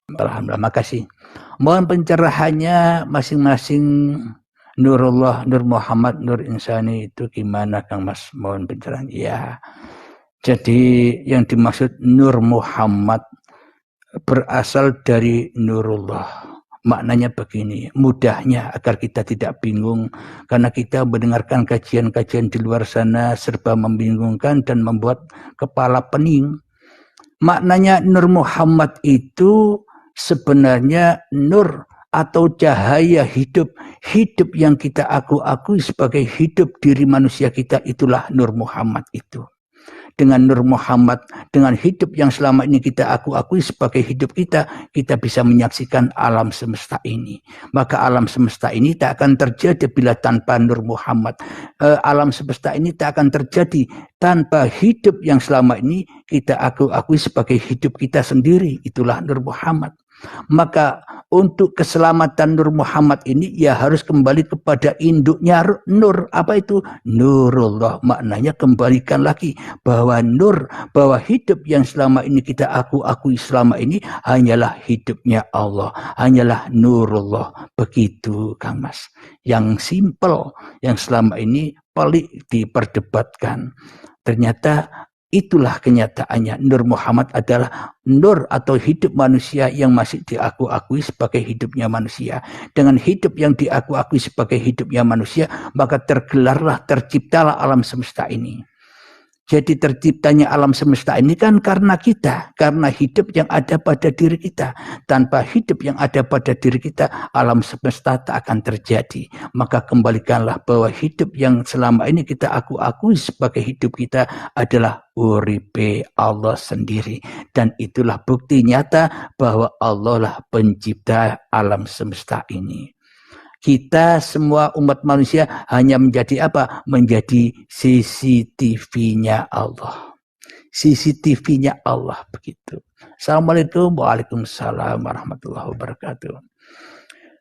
Alhamdulillah, makasih. Mohon pencerahannya masing-masing Nurullah, Nur Muhammad, Nur Insani itu gimana Kang Mas? Mohon pencerahan. Ya. Jadi yang dimaksud Nur Muhammad berasal dari Nurullah. Maknanya begini, mudahnya agar kita tidak bingung karena kita mendengarkan kajian-kajian di luar sana serba membingungkan dan membuat kepala pening. Maknanya Nur Muhammad itu sebenarnya nur atau cahaya hidup. Hidup yang kita akui sebagai hidup diri manusia kita, itulah Nur Muhammad itu. Dengan Nur Muhammad, dengan hidup yang selama ini kita akui sebagai hidup kita, kita bisa menyaksikan alam semesta ini. Maka alam semesta ini tak akan terjadi bila tanpa Nur Muhammad. Alam semesta ini tak akan terjadi tanpa hidup yang selama ini kita akui sebagai hidup kita sendiri. Itulah Nur Muhammad. Maka untuk keselamatan Nur Muhammad ini ya harus kembali kepada induknya nur. Apa itu? Nurullah. Maknanya kembalikan lagi bahwa nur, bahwa hidup yang selama ini kita akui selama ini hanyalah hidupnya Allah, hanyalah Nurullah. Begitu Kang Mas. Yang simpel, yang selama ini pelik diperdebatkan. Ternyata itulah kenyataannya. Nur Muhammad adalah nur atau hidup manusia yang masih diakui sebagai hidupnya manusia. Dengan hidup yang diakui sebagai hidupnya manusia, maka terciptalah alam semesta ini. Jadi terciptanya alam semesta ini kan karena kita, karena hidup yang ada pada diri kita. Tanpa hidup yang ada pada diri kita, alam semesta tak akan terjadi. Maka kembalikanlah bahwa hidup yang selama ini kita akui sebagai hidup kita adalah uripe Allah sendiri. Dan itulah bukti nyata bahwa Allah lah pencipta alam semesta ini. Kita semua umat manusia hanya menjadi apa? Menjadi CCTV-nya Allah. CCTV-nya Allah begitu. Assalamualaikum Waalaikumsalam warahmatullahi wabarakatuh.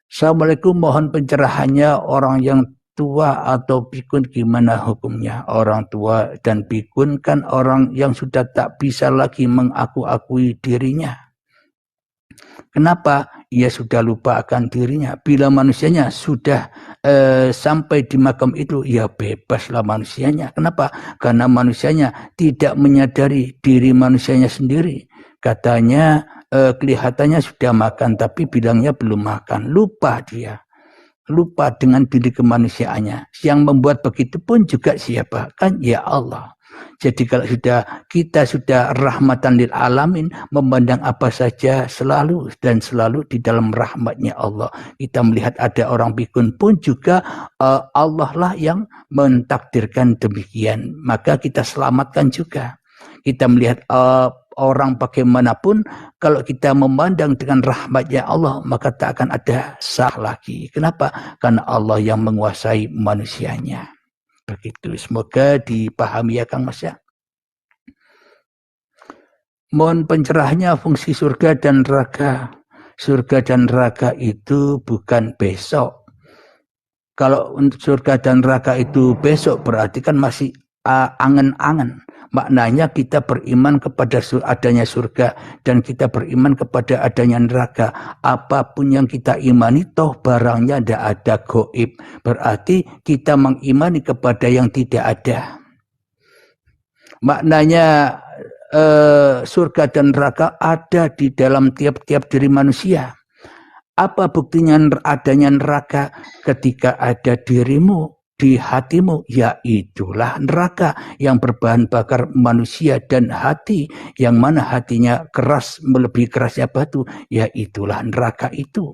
Assalamualaikum, mohon pencerahannya orang yang tua atau pikun gimana hukumnya? Orang tua dan pikun kan orang yang sudah tak bisa lagi mengakui dirinya. Kenapa? Ia sudah lupa akan dirinya. Bila manusianya sudah sampai di makam itu, ya bebaslah manusianya. Kenapa? Karena manusianya tidak menyadari diri manusianya sendiri. Katanya kelihatannya sudah makan, tapi bilangnya belum makan. Lupa dia. Lupa dengan diri kemanusiaannya. Yang membuat begitu pun juga siapa? Kan ya Allah. Jadi kalau kita sudah rahmatan lil alamin, memandang apa saja selalu dan selalu di dalam rahmatnya Allah. Kita melihat ada orang pikun pun juga Allah lah yang mentakdirkan demikian. Maka kita selamatkan juga. Kita melihat orang bagaimanapun, kalau kita memandang dengan rahmatnya Allah, maka tak akan ada sah lagi. Kenapa? Karena Allah yang menguasai manusianya. Begitu, semoga dipahami ya Kang Mas ya. Mohon pencerahannya fungsi surga dan neraka. Surga dan neraka itu bukan besok. Kalau untuk surga dan neraka itu besok berarti kan masih angan-angan. Maknanya kita beriman kepada adanya surga dan kita beriman kepada adanya neraka. Apapun yang kita imani toh barangnya tidak ada gaib. Berarti kita mengimani kepada yang tidak ada. Maknanya surga dan neraka ada di dalam tiap-tiap diri manusia. Apa buktinya adanya neraka? Ketika ada dirimu di hatimu, ya itulah neraka yang berbahan bakar manusia dan hati yang mana hatinya keras melebihi kerasnya batu, ya itulah neraka itu.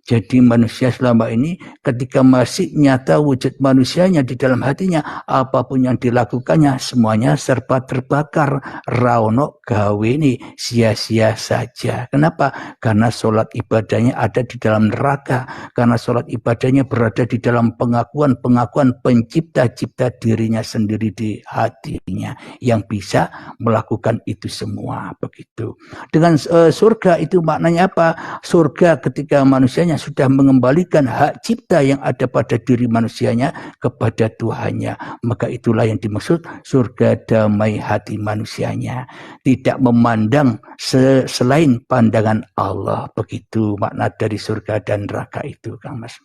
Jadi manusia selama ini ketika masih nyata wujud manusianya di dalam hatinya, apapun yang dilakukannya semuanya serba terbakar, raono gawini, sia-sia saja. Kenapa? Karena sholat ibadahnya ada di dalam neraka, karena sholat ibadahnya berada di dalam pengakuan pencipta-cipta dirinya sendiri di hatinya yang bisa melakukan itu semua. Begitu. Dengan surga itu maknanya apa? Surga ketika manusianya sudah mengembalikan hak cipta yang ada pada diri manusianya kepada Tuhannya, maka itulah yang dimaksud surga damai hati manusianya, tidak memandang selain pandangan Allah. Begitu makna dari surga dan neraka itu, Kang Mas.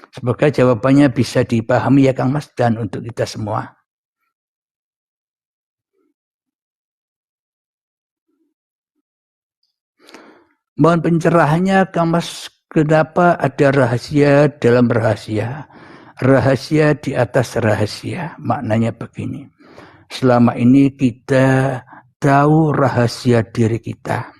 Semoga jawabannya bisa dipahami ya Kang Mas, dan untuk kita semua. Mohon pencerahannya Kang Mas, kenapa ada rahasia dalam rahasia? Rahasia di atas rahasia. Maknanya begini. Selama ini kita tahu rahasia diri kita.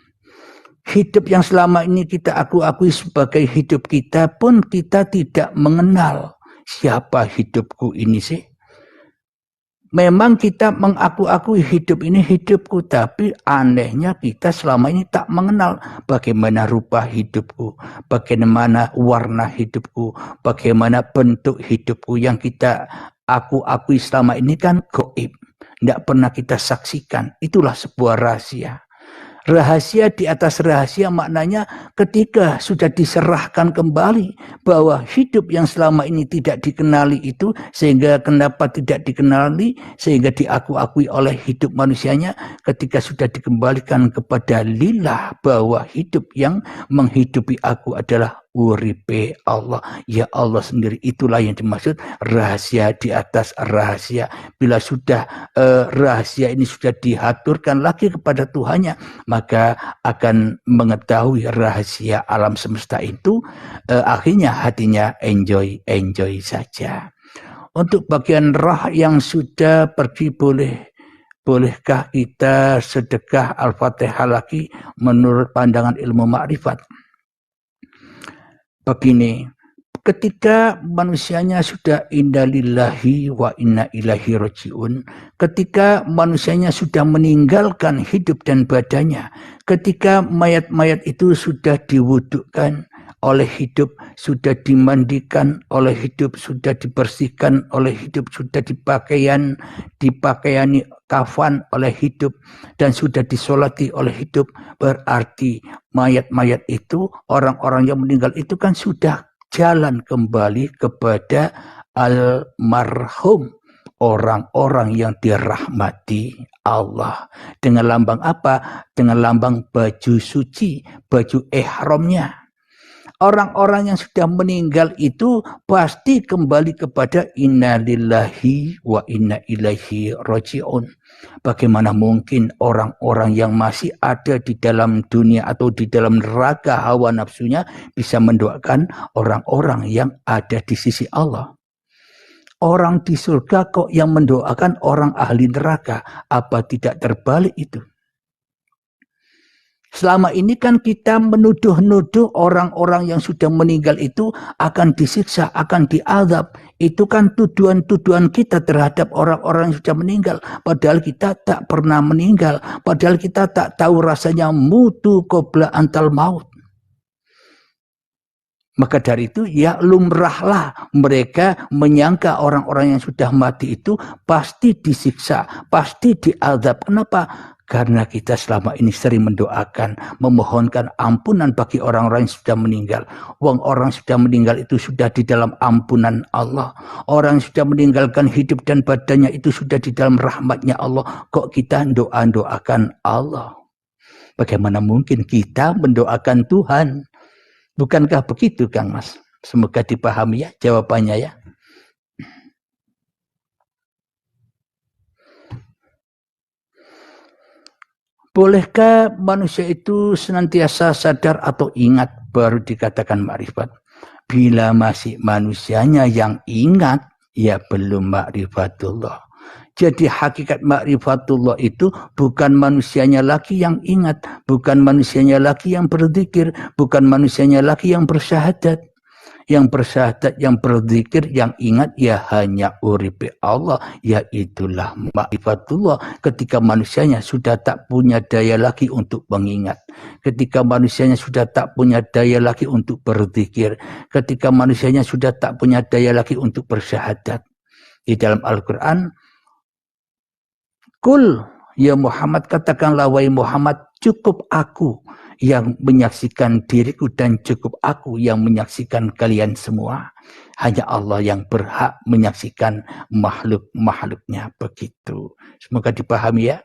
Hidup yang selama ini kita akui sebagai hidup kita pun kita tidak mengenal siapa hidupku ini sih. Memang kita mengaku-akui hidup ini hidupku, tapi anehnya kita selama ini tak mengenal bagaimana rupa hidupku, bagaimana warna hidupku, bagaimana bentuk hidupku. Yang kita akui selama ini kan gaib, tidak pernah kita saksikan. Itulah sebuah rahasia. Rahasia di atas rahasia maknanya ketika sudah diserahkan kembali bahwa hidup yang selama ini tidak dikenali itu, sehingga kenapa tidak dikenali, sehingga diakui oleh hidup manusianya, ketika sudah dikembalikan kepada lillah bahwa hidup yang menghidupi aku adalah uripe Allah, ya Allah sendiri. Itulah yang dimaksud rahasia di atas rahasia. Bila sudah rahasia ini sudah dihaturkan lagi kepada Tuhannya, maka akan mengetahui rahasia alam semesta itu. Akhirnya hatinya enjoy saja. Untuk bagian roh yang sudah pergi, bolehkah kita sedekah Al-Fatihah lagi menurut pandangan ilmu makrifat? Begini, ketika manusianya sudah inna lillahi wa inna ilaihi rajiun, ketika manusianya sudah meninggalkan hidup dan badannya, ketika mayat-mayat itu sudah diwudukkan oleh hidup, sudah dimandikan oleh hidup, sudah dibersihkan oleh hidup, sudah dipakaiani kafan oleh hidup, dan sudah disolati oleh hidup, berarti mayat-mayat itu, orang-orang yang meninggal itu kan sudah jalan kembali kepada almarhum, orang-orang yang dirahmati Allah. Dengan lambang apa? Dengan lambang baju suci, baju ihramnya. Orang-orang yang sudah meninggal itu pasti kembali kepada inna lillahi wa inna ilaihi rajiun. Bagaimana mungkin orang-orang yang masih ada di dalam dunia atau di dalam neraka hawa nafsunya bisa mendoakan orang-orang yang ada di sisi Allah? Orang di surga kok yang mendoakan orang ahli neraka? Apa tidak terbalik itu? Selama ini kan kita menuduh-nuduh orang-orang yang sudah meninggal itu akan disiksa, akan diazab. Itu kan tuduhan-tuduhan kita terhadap orang-orang yang sudah meninggal. Padahal kita tak pernah meninggal. Padahal kita tak tahu rasanya mutu qabla antal maut. Maka dari itu ya lumrahlah mereka menyangka orang-orang yang sudah mati itu pasti disiksa, pasti diazab. Kenapa? Karena kita selama ini sering mendoakan, memohonkan ampunan bagi orang-orang yang sudah meninggal. Orang sudah meninggal itu sudah di dalam ampunan Allah. Orang yang sudah meninggalkan hidup dan badannya itu sudah di dalam rahmatnya Allah. Kok kita doakan Allah? Bagaimana mungkin kita mendoakan Tuhan? Bukankah begitu, Kang Mas? Semoga dipahami ya jawabannya ya. Bolehkah manusia itu senantiasa sadar atau ingat baru dikatakan makrifat? Bila masih manusianya yang ingat, ya belum makrifatullah. Jadi hakikat makrifatullah itu bukan manusianya lagi yang ingat, bukan manusianya lagi yang berzikir, bukan manusianya lagi yang bersyahadat. Yang bersyahadat, yang berzikir, yang ingat ya hanya uripe Allah, yaitulah makrifatullah. Ketika manusianya sudah tak punya daya lagi untuk mengingat, ketika manusianya sudah tak punya daya lagi untuk berzikir, ketika manusianya sudah tak punya daya lagi untuk bersyahadat. Di dalam Al-Quran, Kul Ya Muhammad, katakanlah wahai Muhammad, cukup aku yang menyaksikan diriku dan cukup aku yang menyaksikan kalian semua. Hanya Allah yang berhak menyaksikan makhluk-makhluknya. Begitu. Semoga dipahami ya.